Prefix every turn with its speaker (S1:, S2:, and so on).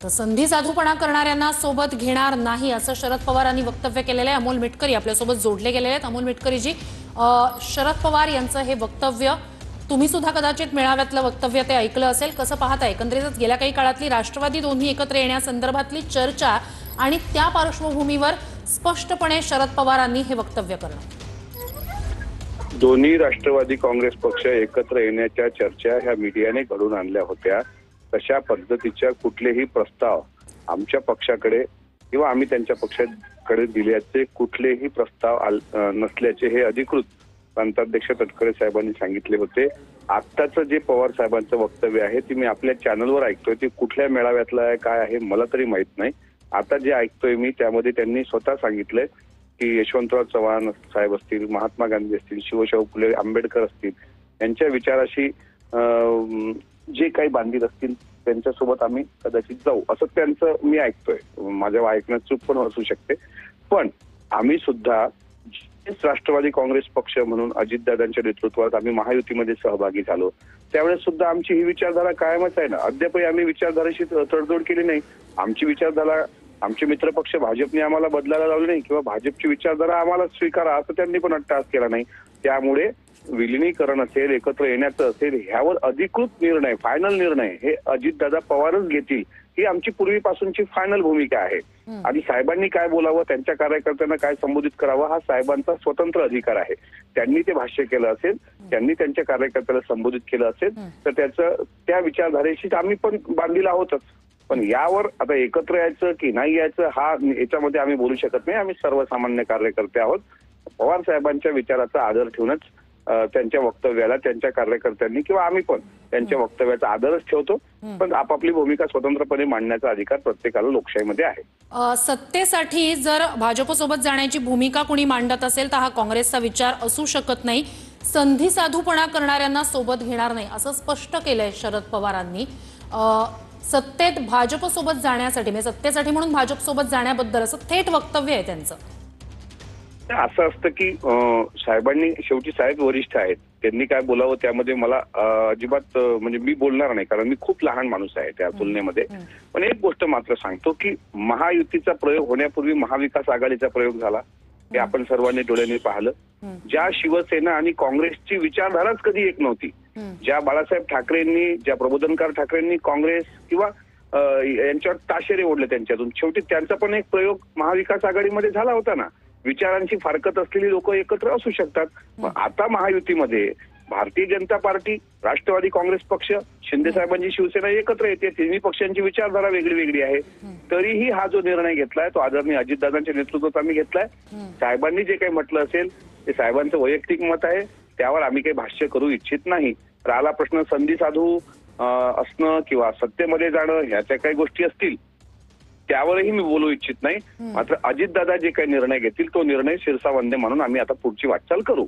S1: तर संधी साधूपणा करणाऱ्यांना सोबत घेणार नाही असं शरद पवारांनी वक्तव्य केलेलं आहे। अमोल मिटकरी आपल्या सोबत जोडले गेलेले आहेत। अमोल मिटकरीजी, शरद पवार यांचं हे वक्तव्य तुम्ही सुद्धा कदाचित मेळाव्यातलं वक्तव्य ते ऐकलं असेल, कसं पाहताय? एकंदरीतच गेल्या काही काळातली राष्ट्रवादी दोन्ही एकत्र येण्यासंदर्भातली चर्चा आणि त्या पार्श्वभूमीवर स्पष्टपणे शरद पवारांनी हे वक्तव्य करणं।
S2: दोन्ही राष्ट्रवादी काँग्रेस पक्ष एकत्र येण्याच्या चर्चा ह्या मीडियाने घडून आणल्या होत्या। तशा पद्धतीच्या कुठलेही प्रस्ताव आमच्या पक्षाकडे किंवा आम्ही त्यांच्या पक्षाकडे दिल्याचे कुठलेही प्रस्ताव नसल्याचे हे अधिकृत प्रांताध्यक्ष तटकरे साहेबांनी सांगितले होते। आत्ताचं जे पवार साहेबांचं वक्तव्य आहे ते मी आपल्या चॅनलवर ऐकतोय, ते कुठल्या मेळाव्यातलं आहे काय आहे मला तरी माहित नाही। आता जे ऐकतोय मी त्यामध्ये त्यांनी स्वतः सांगितलंय की यशवंतराव चव्हाण साहेब असतील, महात्मा गांधी असतील, शिवशाहू फुले आंबेडकर असतील, यांच्या विचाराशी जे काही बांधील असतील त्यांच्यासोबत आम्ही कदाचित जाऊ असं त्यांचं मी ऐकतोय। माझ्या ऐकण्यात चूक पण असू शकते, पण आम्ही सुद्धा राष्ट्रवादी काँग्रेस पक्ष म्हणून अजितदादांच्या नेतृत्वात आम्ही महायुतीमध्ये सहभागी झालो, त्यावेळेस सुद्धा आमची ही विचारधारा कायमच आहे ना। अद्यापही आम्ही विचारधारेशी तडजोड केली नाही। आमची विचारधारा आमचे मित्रपक्ष भाजपने आम्हाला बदलायला लावली नाही किंवा भाजपची विचारधारा आम्हाला स्वीकारा असं त्यांनी पण अट्टहास केला नाही। त्यामुळे विलिनीकरण असेल, एकत्र येण्याचं असेल, ह्यावर अधिकृत निर्णय, फायनल निर्णय हे अजितदादा पवारच घेतील, ही आमची पूर्वीपासूनची फायनल भूमिका आहे। आणि साहेबांनी काय बोलावं, त्यांच्या कार्यकर्त्यांना काय संबोधित करावं हा साहेबांचा स्वतंत्र अधिकार आहे। त्यांनी ते भाष्य केलं असेल, त्यांनी त्यांच्या कार्यकर्त्याला संबोधित केलं असेल तर त्या विचारधारेशी आम्ही पण बांधील आहोतच। पण यावर आता एकत्र यायचं की नाही यायचं हा याच्यामध्ये आम्ही बोलू शकत नाही। आम्ही सर्वसामान्य कार्यकर्ते आहोत। पवार साहेबांच्या विचाराचा आदर ठेवूनच त्यांच्या वक्तव्याला त्यांच्या कार्यकर्त्यांनी किंवा आम्ही पण त्यांच्या वक्तव्याचा आदरच ठेवतो, पण आपापली भूमिका स्वतंत्रपणे मांडण्याचा अधिकार प्रत्येकाला लोकशाहीमध्ये आहे।
S1: सत्तेसाठी जर भाजपसोबत जाण्याची भूमिका कोणी मांडत असेल तर हा काँग्रेसचा विचार असू शकत नाही। संधी साधूपणा करणाऱ्यांना सोबत घेणार नाही असं स्पष्ट केलंय शरद पवारांनी। सत्तेत भाजपसोबत जाण्यासाठी म्हणजे सत्तेसाठी म्हणून भाजपसोबत जाण्याबद्दल असं थेट वक्तव्य आहे त्यांचं।
S2: असं असतं की साहेबांनी, शेवटी साहेब वरिष्ठ आहेत, त्यांनी काय बोलावं त्यामध्ये मला अजिबात म्हणजे मी बोलणार नाही, कारण मी खूप लहान माणूस आहे त्या तुलनेमध्ये। पण एक गोष्ट मात्र सांगतो की महायुतीचा प्रयोग होण्यापूर्वी महाविकास आघाडीचा प्रयोग झाला, हे आपण सर्वांनी डोळ्यांनी पाहिलं। ज्या शिवसेना आणि काँग्रेसची विचारधाराच कधी एक नव्हती, ज्या बाळासाहेब ठाकरेंनी, ज्या प्रबोधनकार ठाकरेंनी काँग्रेस किंवा यांच्यावर ताशेरे ओढले त्यांच्यातून, शेवटी त्यांचा पण एक प्रयोग महाविकास आघाडीमध्ये झाला होता ना। विचारांची फारकत असलेली लोक एकत्र असू शकतात। आता महायुतीमध्ये भारतीय जनता पार्टी, राष्ट्रवादी काँग्रेस पक्ष, शिंदे साहेबांची शिवसेना एकत्र येते। तिन्ही पक्षांची विचारधारा वेगळी वेगळी आहे, तरीही हा जो निर्णय घेतलाय तो आदरणीय अजितदादांच्या नेतृत्वात आम्ही घेतलाय। साहेबांनी जे काही म्हटलं असेल ते साहेबांचं वैयक्तिक मत आहे, त्यावर आम्ही काही भाष्य करू इच्छित नाही। राहिला प्रश्न संधी साधू असणं किंवा सत्तेमध्ये जाणं ह्याच्या काही गोष्टी असतील त्यावरही मी बोलू इच्छित नाही। मात्र अजितदादा जे काही निर्णय घेतील तो निर्णय शिरसावंदे म्हणून आम्ही आता पुढची वाटचाल करू।